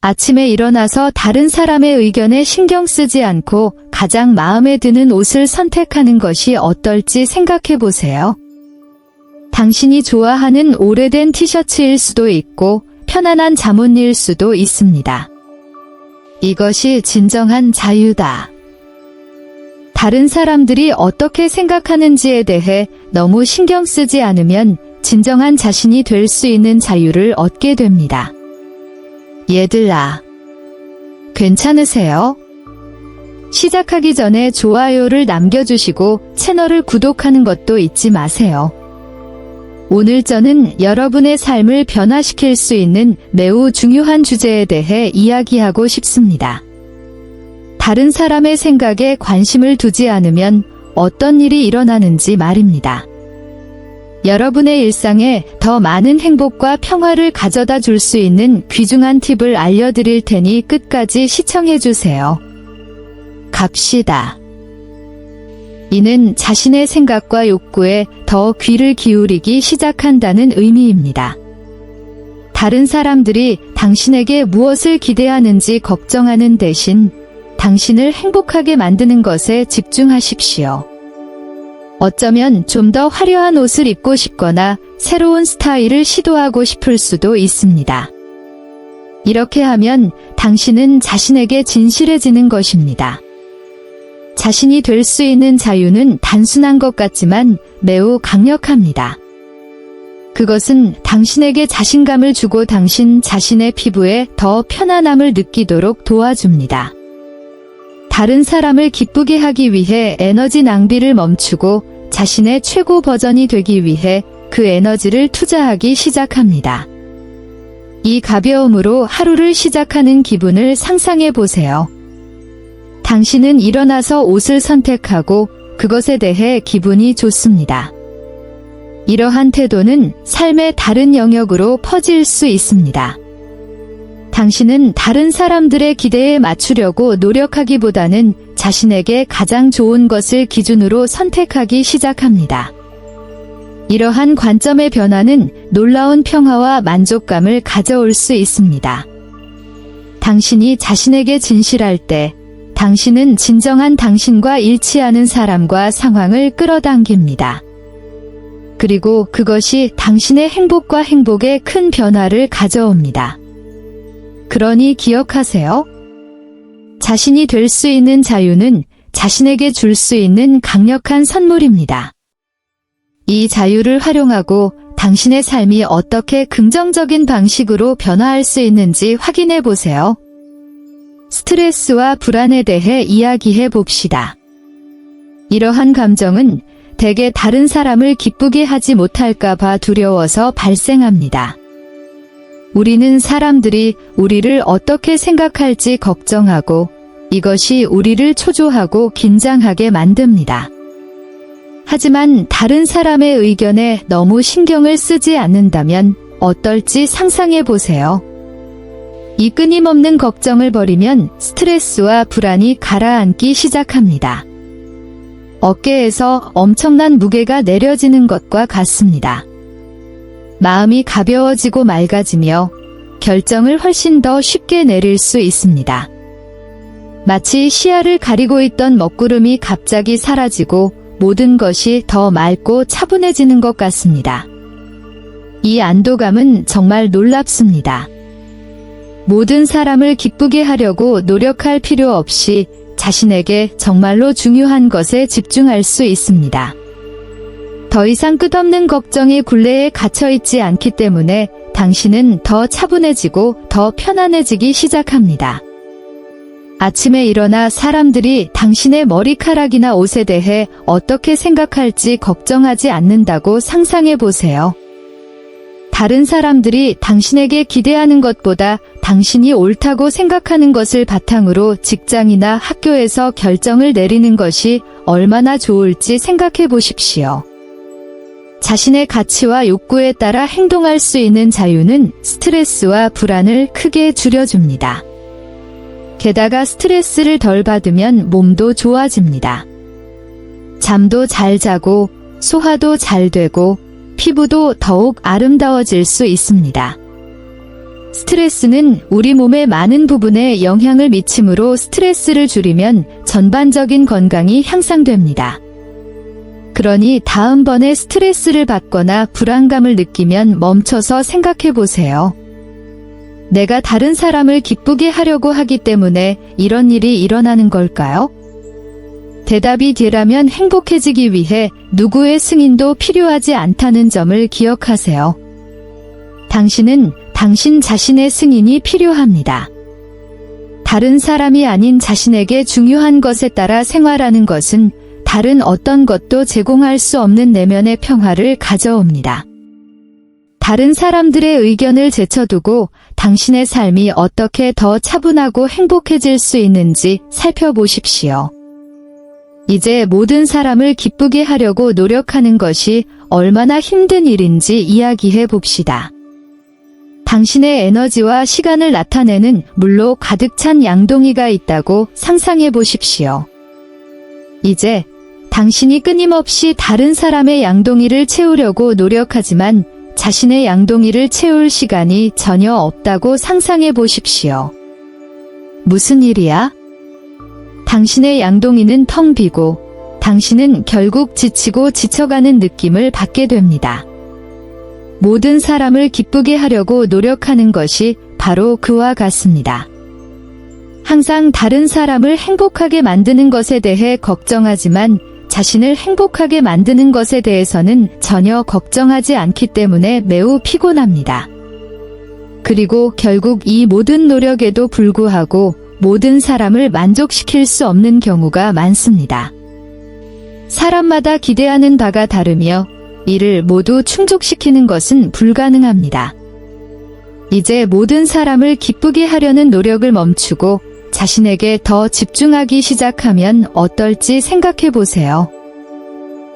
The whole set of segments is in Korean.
아침에 일어나서 다른 사람의 의견에 신경 쓰지 않고 가장 마음에 드는 옷을 선택하는 것이 어떨지 생각해 보세요. 당신이 좋아하는 오래된 티셔츠일 수도 있고 편안한 잠옷일 수도 있습니다. 이것이 진정한 자유다. 다른 사람들이 어떻게 생각하는지에 대해 너무 신경 쓰지 않으면 진정한 자신이 될 수 있는 자유를 얻게 됩니다. 얘들아, 괜찮으세요? 시작하기 전에 좋아요를 남겨주시고 채널을 구독하는 것도 잊지 마세요. 오늘 저는 여러분의 삶을 변화시킬 수 있는 매우 중요한 주제에 대해 이야기하고 싶습니다. 다른 사람의 생각에 관심을 두지 않으면 어떤 일이 일어나는지 말입니다. 여러분의 일상에 더 많은 행복과 평화를 가져다 줄 수 있는 귀중한 팁을 알려드릴 테니 끝까지 시청해주세요. 갑시다. 이는 자신의 생각과 욕구에 더 귀를 기울이기 시작한다는 의미입니다. 다른 사람들이 당신에게 무엇을 기대하는지 걱정하는 대신 당신을 행복하게 만드는 것에 집중하십시오. 어쩌면 좀 더 화려한 옷을 입고 싶거나 새로운 스타일을 시도하고 싶을 수도 있습니다. 이렇게 하면 당신은 자신에게 진실해지는 것입니다. 자신이 될 수 있는 자유는 단순한 것 같지만 매우 강력합니다. 그것은 당신에게 자신감을 주고 당신 자신의 피부에 더 편안함을 느끼도록 도와줍니다. 다른 사람을 기쁘게 하기 위해 에너지 낭비를 멈추고 자신의 최고 버전이 되기 위해 그 에너지를 투자하기 시작합니다. 이 가벼움으로 하루를 시작하는 기분을 상상해 보세요. 당신은 일어나서 옷을 선택하고 그것에 대해 기분이 좋습니다. 이러한 태도는 삶의 다른 영역으로 퍼질 수 있습니다. 당신은 다른 사람들의 기대에 맞추려고 노력하기보다는 자신에게 가장 좋은 것을 기준으로 선택하기 시작합니다. 이러한 관점의 변화는 놀라운 평화와 만족감을 가져올 수 있습니다. 당신이 자신에게 진실할 때 당신은 진정한 당신과 일치하는 사람과 상황을 끌어당깁니다. 그리고 그것이 당신의 행복과 행복에 큰 변화를 가져옵니다. 그러니 기억하세요. 자신이 될 수 있는 자유는 자신에게 줄 수 있는 강력한 선물입니다. 이 자유를 활용하고 당신의 삶이 어떻게 긍정적인 방식으로 변화할 수 있는지 확인해 보세요. 스트레스와 불안에 대해 이야기해 봅시다. 이러한 감정은 대개 다른 사람을 기쁘게 하지 못할까봐 두려워서 발생합니다. 우리는 사람들이 우리를 어떻게 생각할지 걱정하고 이것이 우리를 초조하고 긴장하게 만듭니다. 하지만 다른 사람의 의견에 너무 신경을 쓰지 않는다면 어떨지 상상해 보세요. 이 끊임없는 걱정을 버리면 스트레스와 불안이 가라앉기 시작합니다. 어깨에서 엄청난 무게가 내려지는 것과 같습니다. 마음이 가벼워지고 맑아지며 결정을 훨씬 더 쉽게 내릴 수 있습니다. 마치 시야를 가리고 있던 먹구름이 갑자기 사라지고 모든 것이 더 맑고 차분해지는 것 같습니다. 이 안도감은 정말 놀랍습니다. 모든 사람을 기쁘게 하려고 노력할 필요 없이 자신에게 정말로 중요한 것에 집중할 수 있습니다. 더 이상 끝없는 걱정의 굴레에 갇혀있지 않기 때문에 당신은 더 차분해지고 더 편안해지기 시작합니다. 아침에 일어나 사람들이 당신의 머리카락이나 옷에 대해 어떻게 생각할지 걱정하지 않는다고 상상해 보세요. 다른 사람들이 당신에게 기대하는 것보다 당신이 옳다고 생각하는 것을 바탕으로 직장이나 학교에서 결정을 내리는 것이 얼마나 좋을지 생각해 보십시오. 자신의 가치와 욕구에 따라 행동할 수 있는 자유는 스트레스와 불안을 크게 줄여줍니다. 게다가 스트레스를 덜 받으면 몸도 좋아집니다. 잠도 잘 자고 소화도 잘 되고 피부도 더욱 아름다워질 수 있습니다. 스트레스는 우리 몸의 많은 부분에 영향을 미치므로 스트레스를 줄이면 전반적인 건강이 향상됩니다. 그러니 다음번에 스트레스를 받거나 불안감을 느끼면 멈춰서 생각해 보세요. 내가 다른 사람을 기쁘게 하려고 하기 때문에 이런 일이 일어나는 걸까요? 대답이 D라면 행복해지기 위해 누구의 승인도 필요하지 않다는 점을 기억하세요. 당신은 당신 자신의 승인이 필요합니다. 다른 사람이 아닌 자신에게 중요한 것에 따라 생활하는 것은 다른 어떤 것도 제공할 수 없는 내면의 평화를 가져옵니다. 다른 사람들의 의견을 제쳐두고 당신의 삶이 어떻게 더 차분하고 행복해질 수 있는지 살펴보십시오. 이제 모든 사람을 기쁘게 하려고 노력하는 것이 얼마나 힘든 일인지 이야기해 봅시다. 당신의 에너지와 시간을 나타내는 물로 가득 찬 양동이가 있다고 상상해 보십시오. 이제 당신이 끊임없이 다른 사람의 양동이를 채우려고 노력하지만 자신의 양동이를 채울 시간이 전혀 없다고 상상해 보십시오. 무슨 일이야? 당신의 양동이는 텅 비고 당신은 결국 지치고 지쳐가는 느낌을 받게 됩니다. 모든 사람을 기쁘게 하려고 노력하는 것이 바로 그와 같습니다. 항상 다른 사람을 행복하게 만드는 것에 대해 걱정하지만 자신을 행복하게 만드는 것에 대해서는 전혀 걱정하지 않기 때문에 매우 피곤합니다. 그리고 결국 이 모든 노력에도 불구하고 모든 사람을 만족시킬 수 없는 경우가 많습니다. 사람마다 기대하는 바가 다르며 이를 모두 충족시키는 것은 불가능합니다. 이제 모든 사람을 기쁘게 하려는 노력을 멈추고 자신에게 더 집중하기 시작하면 어떨지 생각해 보세요.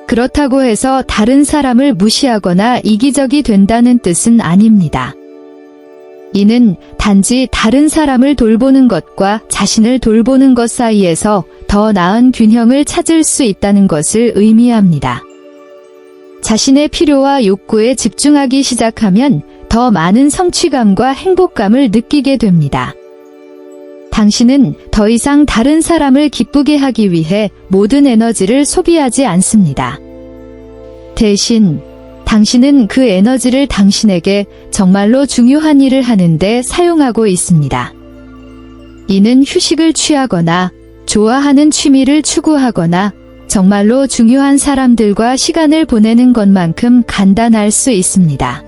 그렇다고 해서 다른 사람을 무시하거나 이기적이 된다는 뜻은 아닙니다. 이는 단지 다른 사람을 돌보는 것과 자신을 돌보는 것 사이에서 더 나은 균형을 찾을 수 있다는 것을 의미합니다. 자신의 필요와 욕구에 집중하기 시작하면 더 많은 성취감과 행복감을 느끼게 됩니다. 당신은 더 이상 다른 사람을 기쁘게 하기 위해 모든 에너지를 소비하지 않습니다. 대신 당신은 그 에너지를 당신에게 정말로 중요한 일을 하는데 사용하고 있습니다. 이는 휴식을 취하거나 좋아하는 취미를 추구하거나 정말로 중요한 사람들과 시간을 보내는 것만큼 간단할 수 있습니다.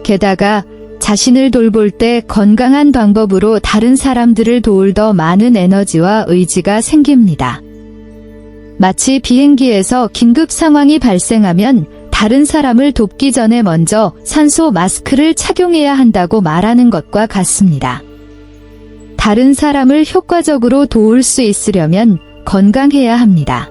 게다가 자신을 돌볼 때 건강한 방법으로 다른 사람들을 도울 더 많은 에너지와 의지가 생깁니다. 마치 비행기에서 긴급 상황이 발생하면 다른 사람을 돕기 전에 먼저 산소 마스크를 착용해야 한다고 말하는 것과 같습니다. 다른 사람을 효과적으로 도울 수 있으려면 건강해야 합니다.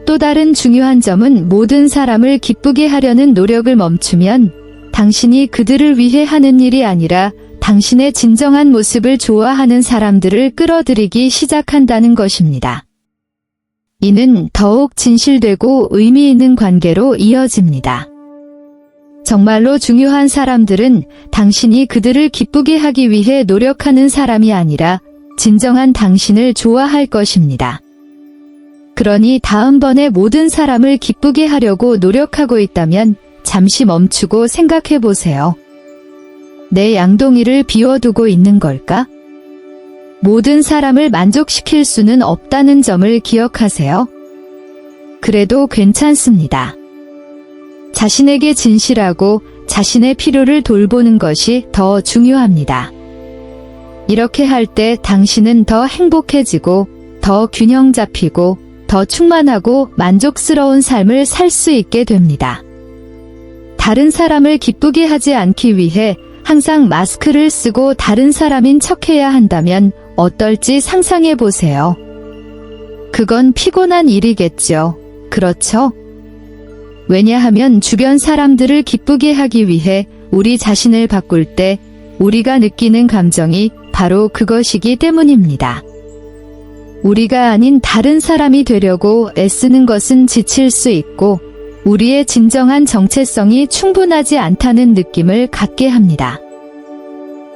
또 다른 중요한 점은 모든 사람을 기쁘게 하려는 노력을 멈추면 당신이 그들을 위해 하는 일이 아니라 당신의 진정한 모습을 좋아하는 사람들을 끌어들이기 시작한다는 것입니다. 이는 더욱 진실되고 의미 있는 관계로 이어집니다. 정말로 중요한 사람들은 당신이 그들을 기쁘게 하기 위해 노력하는 사람이 아니라 진정한 당신을 좋아할 것입니다. 그러니 다음번에 모든 사람을 기쁘게 하려고 노력하고 있다면 잠시 멈추고 생각해 보세요. 내 양동이를 비워두고 있는 걸까? 모든 사람을 만족시킬 수는 없다는 점을 기억하세요. 그래도 괜찮습니다. 자신에게 진실하고 자신의 필요를 돌보는 것이 더 중요합니다. 이렇게 할 때 당신은 더 행복해지고 더 균형 잡히고 더 충만하고 만족스러운 삶을 살 수 있게 됩니다. 다른 사람을 기쁘게 하지 않기 위해 항상 마스크를 쓰고 다른 사람인 척해야 한다면 어떨지 상상해 보세요. 그건 피곤한 일이겠죠. 그렇죠? 왜냐하면 주변 사람들을 기쁘게 하기 위해 우리 자신을 바꿀 때 우리가 느끼는 감정이 바로 그것이기 때문입니다. 우리가 아닌 다른 사람이 되려고 애쓰는 것은 지칠 수 있고 우리의 진정한 정체성이 충분하지 않다는 느낌을 갖게 합니다.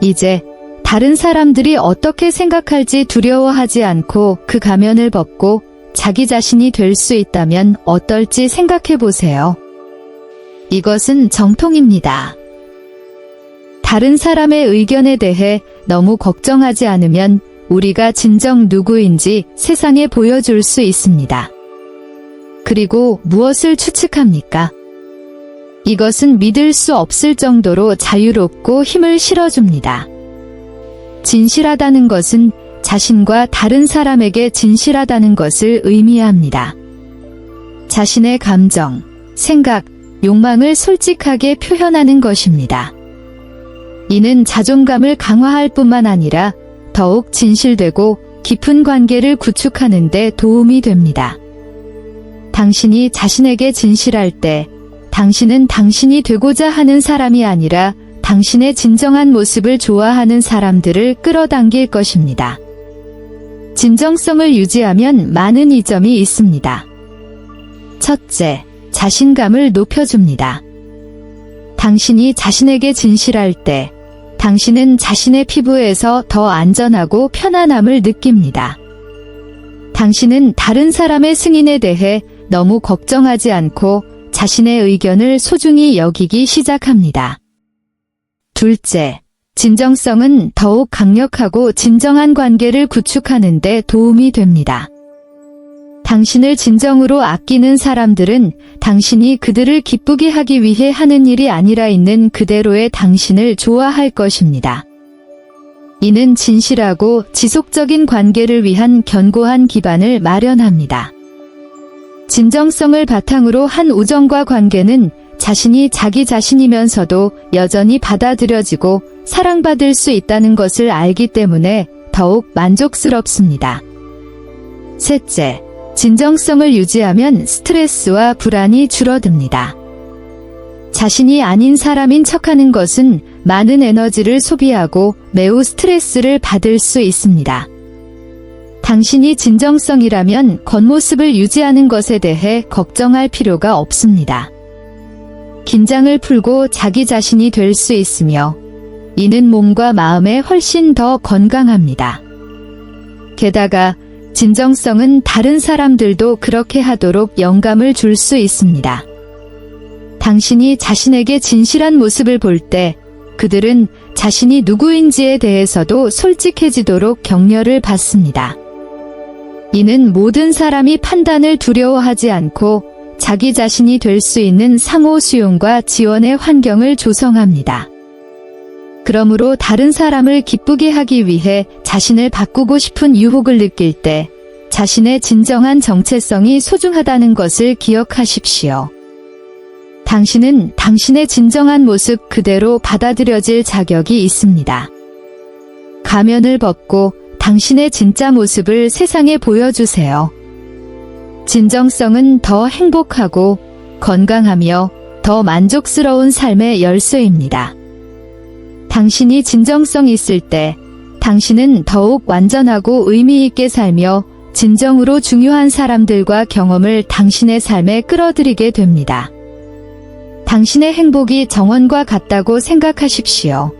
이제 다른 사람들이 어떻게 생각할지 두려워하지 않고 그 가면을 벗고 자기 자신이 될 수 있다면 어떨지 생각해 보세요. 이것은 정통입니다. 다른 사람의 의견에 대해 너무 걱정하지 않으면 우리가 진정 누구인지 세상에 보여줄 수 있습니다. 그리고 무엇을 추측합니까? 이것은 믿을 수 없을 정도로 자유롭고 힘을 실어줍니다. 진실하다는 것은 자신과 다른 사람에게 진실하다는 것을 의미합니다. 자신의 감정, 생각, 욕망을 솔직하게 표현하는 것입니다. 이는 자존감을 강화할 뿐만 아니라 더욱 진실되고 깊은 관계를 구축하는 데 도움이 됩니다. 당신이 자신에게 진실할 때 당신은 당신이 되고자 하는 사람이 아니라 당신의 진정한 모습을 좋아하는 사람들을 끌어당길 것입니다. 진정성을 유지하면 많은 이점이 있습니다. 첫째, 자신감을 높여줍니다. 당신이 자신에게 진실할 때 당신은 자신의 피부에서 더 안전하고 편안함을 느낍니다. 당신은 다른 사람의 승인에 대해 너무 걱정하지 않고 자신의 의견을 소중히 여기기 시작합니다. 둘째, 진정성은 더욱 강력하고 진정한 관계를 구축하는 데 도움이 됩니다. 당신을 진정으로 아끼는 사람들은 당신이 그들을 기쁘게 하기 위해 하는 일이 아니라 있는 그대로의 당신을 좋아할 것입니다. 이는 진실하고 지속적인 관계를 위한 견고한 기반을 마련합니다. 진정성을 바탕으로 한 우정과 관계는 자신이 자기 자신이면서도 여전히 받아들여지고 사랑받을 수 있다는 것을 알기 때문에 더욱 만족스럽습니다. 셋째, 진정성을 유지하면 스트레스와 불안이 줄어듭니다. 자신이 아닌 사람인 척하는 것은 많은 에너지를 소비하고 매우 스트레스를 받을 수 있습니다. 당신이 진정성이라면 겉모습을 유지하는 것에 대해 걱정할 필요가 없습니다. 긴장을 풀고 자기 자신이 될 수 있으며 이는 몸과 마음에 훨씬 더 건강합니다. 게다가 진정성은 다른 사람들도 그렇게 하도록 영감을 줄 수 있습니다. 당신이 자신에게 진실한 모습을 볼 때 그들은 자신이 누구인지에 대해서도 솔직해지도록 격려를 받습니다. 이는 모든 사람이 판단을 두려워하지 않고 자기 자신이 될 수 있는 상호 수용과 지원의 환경을 조성합니다. 그러므로 다른 사람을 기쁘게 하기 위해 자신을 바꾸고 싶은 유혹을 느낄 때 자신의 진정한 정체성이 소중하다는 것을 기억하십시오. 당신은 당신의 진정한 모습 그대로 받아들여질 자격이 있습니다. 가면을 벗고 당신의 진짜 모습을 세상에 보여주세요. 진정성은 더 행복하고 건강하며 더 만족스러운 삶의 열쇠입니다. 당신이 진정성 있을 때 당신은 더욱 완전하고 의미 있게 살며 진정으로 중요한 사람들과 경험을 당신의 삶에 끌어들이게 됩니다. 당신의 행복이 정원과 같다고 생각하십시오.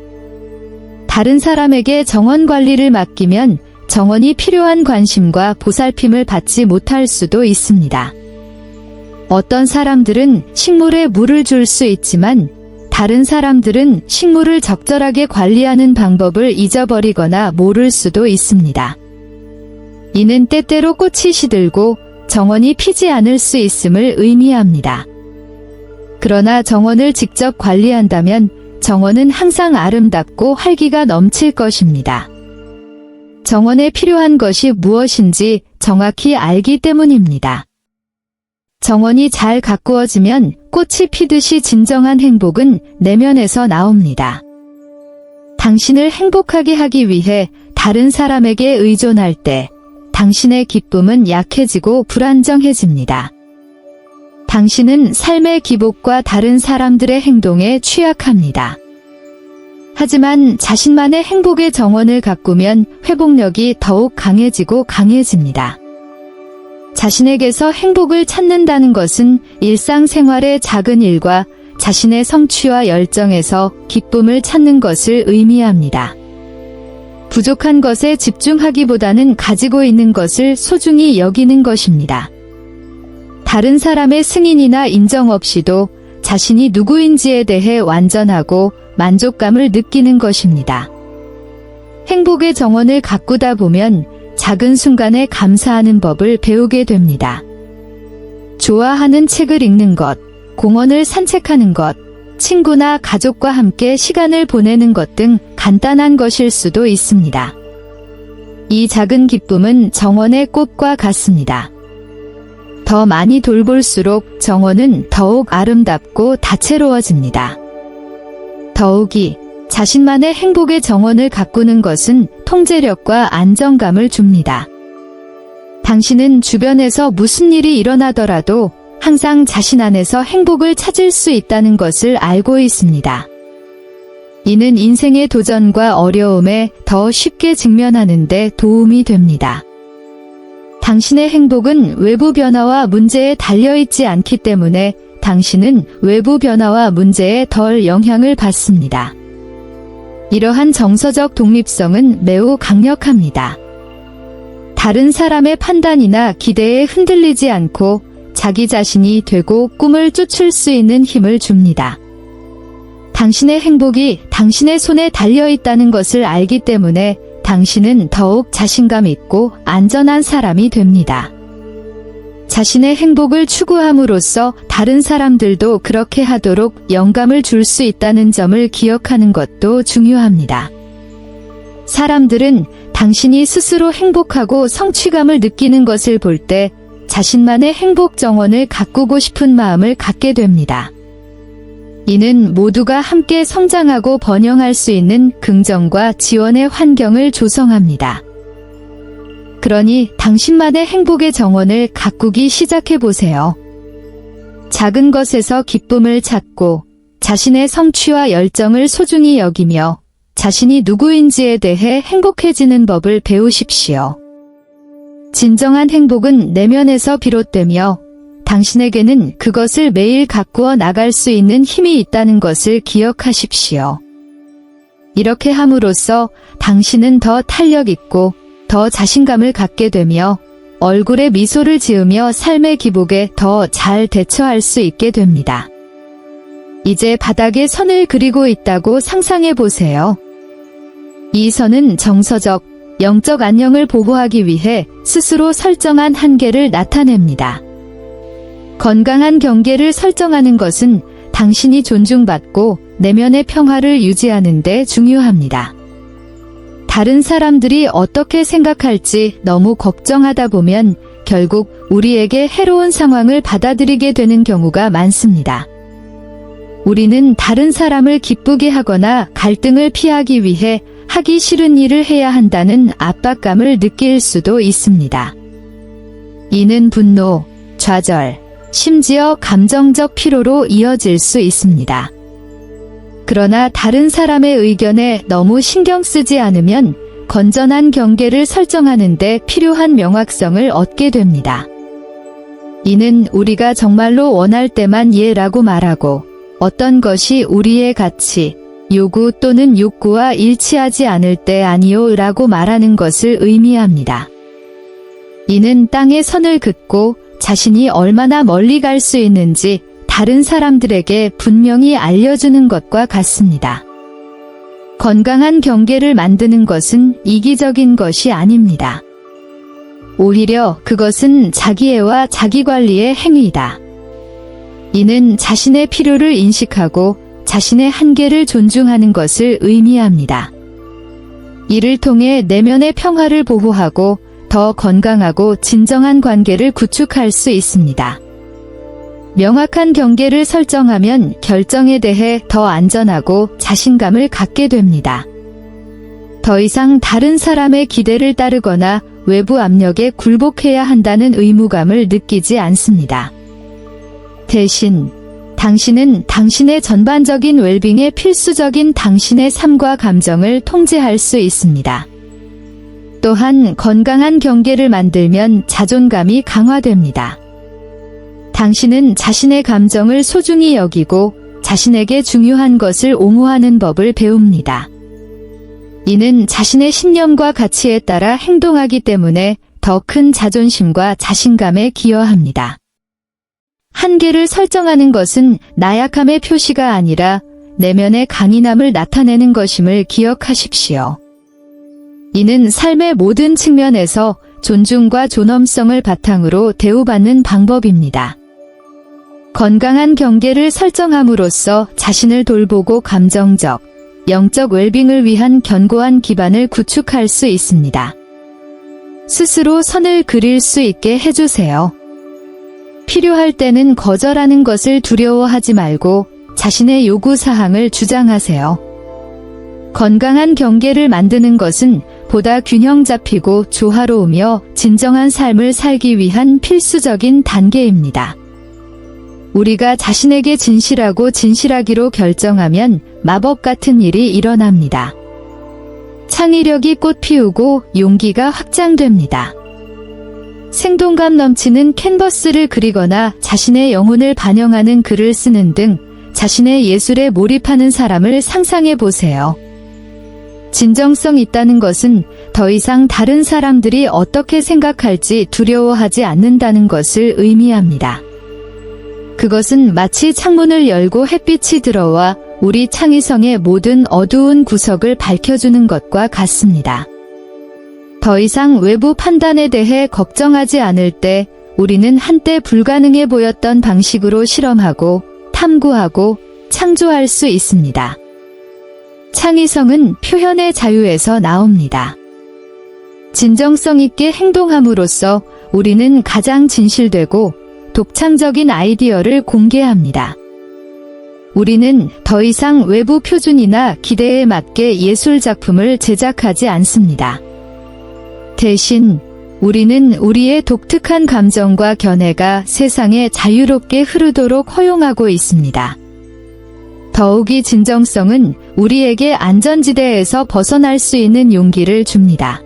다른 사람에게 정원 관리를 맡기면 정원이 필요한 관심과 보살핌을 받지 못할 수도 있습니다. 어떤 사람들은 식물에 물을 줄 수 있지만 다른 사람들은 식물을 적절하게 관리하는 방법을 잊어버리거나 모를 수도 있습니다. 이는 때때로 꽃이 시들고 정원이 피지 않을 수 있음을 의미합니다. 그러나 정원을 직접 관리한다면 정원은 항상 아름답고 활기가 넘칠 것입니다. 정원에 필요한 것이 무엇인지 정확히 알기 때문입니다. 정원이 잘 가꾸어지면 꽃이 피듯이 진정한 행복은 내면에서 나옵니다. 당신을 행복하게 하기 위해 다른 사람에게 의존할 때 당신의 기쁨은 약해지고 불안정해집니다. 당신은 삶의 기복과 다른 사람들의 행동에 취약합니다. 하지만 자신만의 행복의 정원을 가꾸면 회복력이 더욱 강해지고 강해집니다. 자신에게서 행복을 찾는다는 것은 일상생활의 작은 일과 자신의 성취와 열정에서 기쁨을 찾는 것을 의미합니다. 부족한 것에 집중하기보다는 가지고 있는 것을 소중히 여기는 것입니다. 다른 사람의 승인이나 인정 없이도 자신이 누구인지에 대해 완전하고 만족감을 느끼는 것입니다. 행복의 정원을 가꾸다 보면 작은 순간에 감사하는 법을 배우게 됩니다. 좋아하는 책을 읽는 것, 공원을 산책하는 것, 친구나 가족과 함께 시간을 보내는 것 등 간단한 것일 수도 있습니다. 이 작은 기쁨은 정원의 꽃과 같습니다. 더 많이 돌볼수록 정원은 더욱 아름답고 다채로워집니다. 더욱이 자신만의 행복의 정원을 가꾸는 것은 통제력과 안정감을 줍니다. 당신은 주변에서 무슨 일이 일어나더라도 항상 자신 안에서 행복을 찾을 수 있다는 것을 알고 있습니다. 이는 인생의 도전과 어려움에 더 쉽게 직면하는 데 도움이 됩니다. 당신의 행복은 외부 변화와 문제에 달려있지 않기 때문에 당신은 외부 변화와 문제에 덜 영향을 받습니다. 이러한 정서적 독립성은 매우 강력합니다. 다른 사람의 판단이나 기대에 흔들리지 않고 자기 자신이 되고 꿈을 쫓을 수 있는 힘을 줍니다. 당신의 행복이 당신의 손에 달려있다는 것을 알기 때문에 당신은 더욱 자신감 있고 안전한 사람이 됩니다. 자신의 행복을 추구함으로써 다른 사람들도 그렇게 하도록 영감을 줄 수 있다는 점을 기억하는 것도 중요합니다. 사람들은 당신이 스스로 행복하고 성취감을 느끼는 것을 볼 때 자신만의 행복 정원을 가꾸고 싶은 마음을 갖게 됩니다. 이는 모두가 함께 성장하고 번영할 수 있는 긍정과 지원의 환경을 조성합니다. 그러니 당신만의 행복의 정원을 가꾸기 시작해보세요. 작은 것에서 기쁨을 찾고 자신의 성취와 열정을 소중히 여기며 자신이 누구인지에 대해 행복해지는 법을 배우십시오. 진정한 행복은 내면에서 비롯되며 당신에게는 그것을 매일 가꾸어 나갈 수 있는 힘이 있다는 것을 기억하십시오. 이렇게 함으로써 당신은 더 탄력 있고 더 자신감을 갖게 되며 얼굴에 미소를 지으며 삶의 기복에 더 잘 대처할 수 있게 됩니다. 이제 바닥에 선을 그리고 있다고 상상해 보세요. 이 선은 정서적, 영적 안녕을 보호하기 위해 스스로 설정한 한계를 나타냅니다. 건강한 경계를 설정하는 것은 당신이 존중받고 내면의 평화를 유지하는 데 중요합니다. 다른 사람들이 어떻게 생각할지 너무 걱정하다 보면 결국 우리에게 해로운 상황을 받아들이게 되는 경우가 많습니다. 우리는 다른 사람을 기쁘게 하거나 갈등을 피하기 위해 하기 싫은 일을 해야 한다는 압박감을 느낄 수도 있습니다. 이는 분노, 좌절, 심지어 감정적 피로로 이어질 수 있습니다. 그러나 다른 사람의 의견에 너무 신경 쓰지 않으면 건전한 경계를 설정하는 데 필요한 명확성을 얻게 됩니다. 이는 우리가 정말로 원할 때만 예라고 말하고 어떤 것이 우리의 가치, 요구 또는 욕구와 일치하지 않을 때 아니요 라고 말하는 것을 의미합니다. 이는 땅에 선을 긋고 자신이 얼마나 멀리 갈 수 있는지 다른 사람들에게 분명히 알려주는 것과 같습니다. 건강한 경계를 만드는 것은 이기적인 것이 아닙니다. 오히려 그것은 자기애와 자기관리의 행위이다. 이는 자신의 필요를 인식하고 자신의 한계를 존중하는 것을 의미합니다. 이를 통해 내면의 평화를 보호하고 더 건강하고 진정한 관계를 구축할 수 있습니다. 명확한 경계를 설정하면 결정에 대해 더 안전하고 자신감을 갖게 됩니다. 더 이상 다른 사람의 기대를 따르거나 외부 압력에 굴복해야 한다는 의무감을 느끼지 않습니다. 대신 당신은 당신의 전반적인 웰빙에 필수적인 당신의 삶과 감정을 통제할 수 있습니다. 또한 건강한 경계를 만들면 자존감이 강화됩니다. 당신은 자신의 감정을 소중히 여기고 자신에게 중요한 것을 옹호하는 법을 배웁니다. 이는 자신의 신념과 가치에 따라 행동하기 때문에 더 큰 자존심과 자신감에 기여합니다. 한계를 설정하는 것은 나약함의 표시가 아니라 내면의 강인함을 나타내는 것임을 기억하십시오. 이는 삶의 모든 측면에서 존중과 존엄성을 바탕으로 대우받는 방법입니다. 건강한 경계를 설정함으로써 자신을 돌보고 감정적, 영적 웰빙을 위한 견고한 기반을 구축할 수 있습니다. 스스로 선을 그릴 수 있게 해주세요. 필요할 때는 거절하는 것을 두려워하지 말고 자신의 요구사항을 주장하세요. 건강한 경계를 만드는 것은 보다 균형 잡히고 조화로우며 진정한 삶을 살기 위한 필수적인 단계입니다. 우리가 자신에게 진실하고 진실하기로 결정하면 마법 같은 일이 일어납니다. 창의력이 꽃피우고 용기가 확장됩니다. 생동감 넘치는 캔버스를 그리거나 자신의 영혼을 반영하는 글을 쓰는 등 자신의 예술에 몰입하는 사람을 상상해 보세요. 진정성 있다는 것은 더 이상 다른 사람들이 어떻게 생각할지 두려워하지 않는다는 것을 의미합니다. 그것은 마치 창문을 열고 햇빛이 들어와 우리 창의성의 모든 어두운 구석을 밝혀주는 것과 같습니다. 더 이상 외부 판단에 대해 걱정하지 않을 때 우리는 한때 불가능해 보였던 방식으로 실험하고 탐구하고 창조할 수 있습니다. 창의성은 표현의 자유에서 나옵니다. 진정성 있게 행동함으로써 우리는 가장 진실되고 독창적인 아이디어를 공개합니다. 우리는 더 이상 외부 표준이나 기대에 맞게 예술 작품을 제작하지 않습니다. 대신 우리는 우리의 독특한 감정과 견해가 세상에 자유롭게 흐르도록 허용하고 있습니다. 더욱이 진정성은 우리에게 안전지대에서 벗어날 수 있는 용기를 줍니다.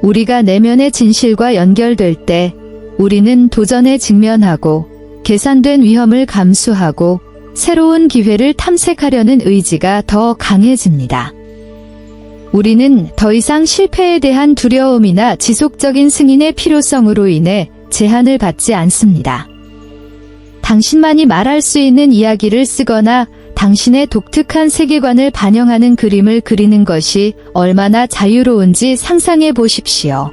우리가 내면의 진실과 연결될 때 우리는 도전에 직면하고 계산된 위험을 감수하고 새로운 기회를 탐색하려는 의지가 더 강해집니다. 우리는 더 이상 실패에 대한 두려움이나 지속적인 승인의 필요성으로 인해 제한을 받지 않습니다. 당신만이 말할 수 있는 이야기를 쓰거나 당신의 독특한 세계관을 반영하는 그림을 그리는 것이 얼마나 자유로운지 상상해 보십시오.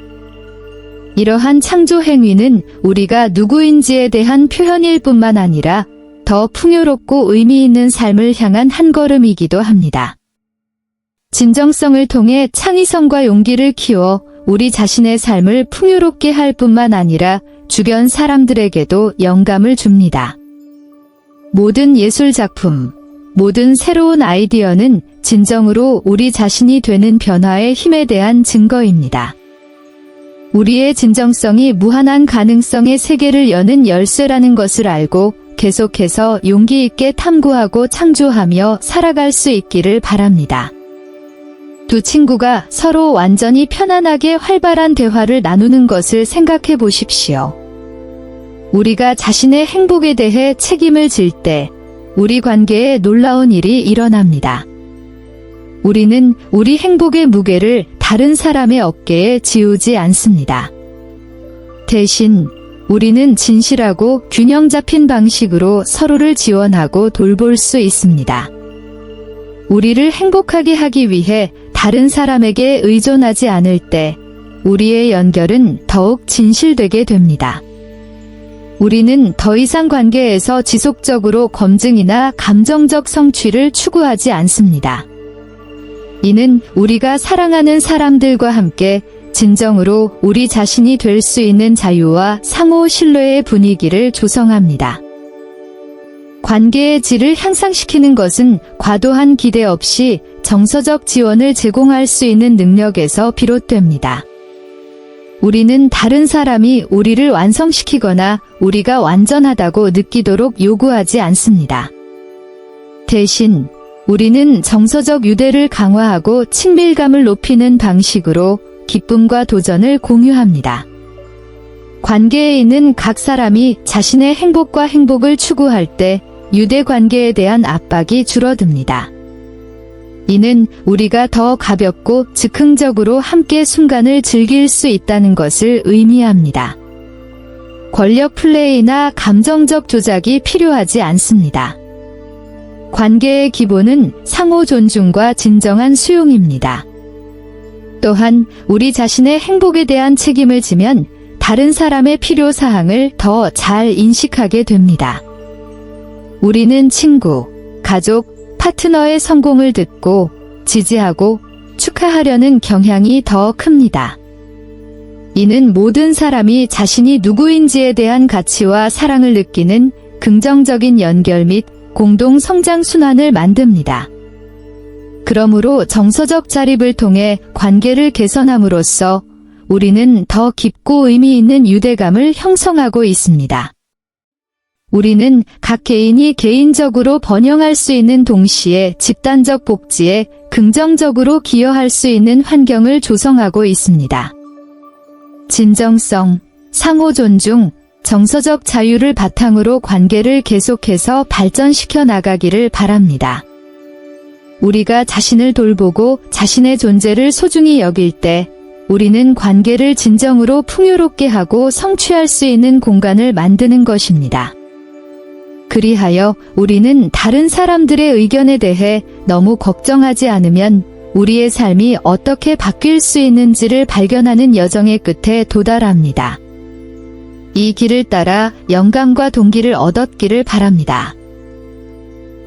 이러한 창조 행위는 우리가 누구인지에 대한 표현일 뿐만 아니라 더 풍요롭고 의미 있는 삶을 향한 한 걸음이기도 합니다. 진정성을 통해 창의성과 용기를 키워 우리 자신의 삶을 풍요롭게 할 뿐만 아니라 주변 사람들에게도 영감을 줍니다. 모든 예술 작품, 모든 새로운 아이디어는 진정으로 우리 자신이 되는 변화의 힘에 대한 증거입니다. 우리의 진정성이 무한한 가능성의 세계를 여는 열쇠라는 것을 알고 계속해서 용기 있게 탐구하고 창조하며 살아갈 수 있기를 바랍니다. 두 친구가 서로 완전히 편안하게 활발한 대화를 나누는 것을 생각해 보십시오. 우리가 자신의 행복에 대해 책임을 질 때 우리 관계에 놀라운 일이 일어납니다. 우리는 우리 행복의 무게를 다른 사람의 어깨에 지우지 않습니다. 대신 우리는 진실하고 균형 잡힌 방식으로 서로를 지원하고 돌볼 수 있습니다. 우리를 행복하게 하기 위해 다른 사람에게 의존하지 않을 때 우리의 연결은 더욱 진실되게 됩니다. 우리는 더 이상 관계에서 지속적으로 검증이나 감정적 성취를 추구하지 않습니다. 이는 우리가 사랑하는 사람들과 함께 진정으로 우리 자신이 될 수 있는 자유와 상호 신뢰의 분위기를 조성합니다. 관계의 질을 향상시키는 것은 과도한 기대 없이 정서적 지원을 제공할 수 있는 능력에서 비롯됩니다. 우리는 다른 사람이 우리를 완성시키거나 우리가 완전하다고 느끼도록 요구하지 않습니다. 대신 우리는 정서적 유대를 강화하고 친밀감을 높이는 방식으로 기쁨과 도전을 공유합니다. 관계에 있는 각 사람이 자신의 행복과 행복을 추구할 때 유대 관계에 대한 압박이 줄어듭니다. 이는 우리가 더 가볍고 즉흥적으로 함께 순간을 즐길 수 있다는 것을 의미합니다. 권력 플레이나 감정적 조작이 필요하지 않습니다. 관계의 기본은 상호 존중과 진정한 수용입니다. 또한 우리 자신의 행복에 대한 책임을 지면 다른 사람의 필요사항을 더 잘 인식하게 됩니다. 우리는 친구, 가족, 파트너의 성공을 듣고 지지하고 축하하려는 경향이 더 큽니다. 이는 모든 사람이 자신이 누구인지에 대한 가치와 사랑을 느끼는 긍정적인 연결 및 공동 성장 순환을 만듭니다. 그러므로 정서적 자립을 통해 관계를 개선함으로써 우리는 더 깊고 의미 있는 유대감을 형성하고 있습니다. 우리는 각 개인이 개인적으로 번영할 수 있는 동시에 집단적 복지에 긍정적으로 기여할 수 있는 환경을 조성하고 있습니다. 진정성, 상호 존중, 정서적 자유를 바탕으로 관계를 계속해서 발전시켜 나가기를 바랍니다. 우리가 자신을 돌보고 자신의 존재를 소중히 여길 때 우리는 관계를 진정으로 풍요롭게 하고 성취할 수 있는 공간을 만드는 것입니다. 그리하여 우리는 다른 사람들의 의견에 대해 너무 걱정하지 않으면 우리의 삶이 어떻게 바뀔 수 있는지를 발견하는 여정의 끝에 도달합니다. 이 길을 따라 영감과 동기를 얻었기를 바랍니다.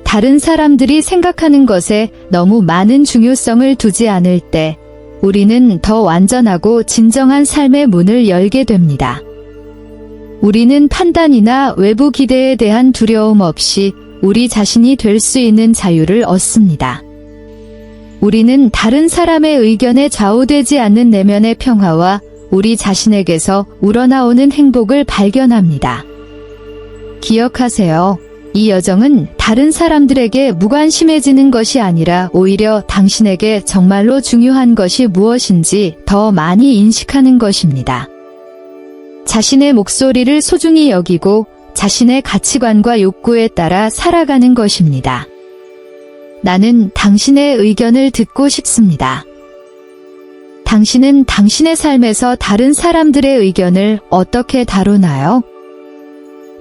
다른 사람들이 생각하는 것에 너무 많은 중요성을 두지 않을 때 우리는 더 완전하고 진정한 삶의 문을 열게 됩니다. 우리는 판단이나 외부 기대에 대한 두려움 없이 우리 자신이 될 수 있는 자유를 얻습니다. 우리는 다른 사람의 의견에 좌우되지 않는 내면의 평화와 우리 자신에게서 우러나오는 행복을 발견합니다. 기억하세요. 이 여정은 다른 사람들에게 무관심해지는 것이 아니라 오히려 당신에게 정말로 중요한 것이 무엇인지 더 많이 인식하는 것입니다. 자신의 목소리를 소중히 여기고 자신의 가치관과 욕구에 따라 살아가는 것입니다. 나는 당신의 의견을 듣고 싶습니다. 당신은 당신의 삶에서 다른 사람들의 의견을 어떻게 다루나요?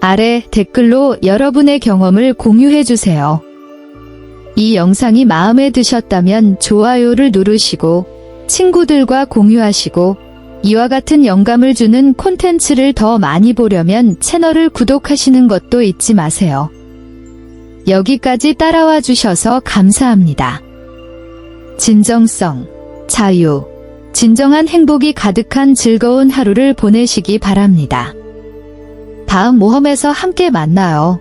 아래 댓글로 여러분의 경험을 공유해주세요. 이 영상이 마음에 드셨다면 좋아요를 누르시고 친구들과 공유하시고 이와 같은 영감을 주는 콘텐츠를 더 많이 보려면 채널을 구독하시는 것도 잊지 마세요. 여기까지 따라와 주셔서 감사합니다. 진정성, 자유, 진정한 행복이 가득한 즐거운 하루를 보내시기 바랍니다. 다음 모험에서 함께 만나요.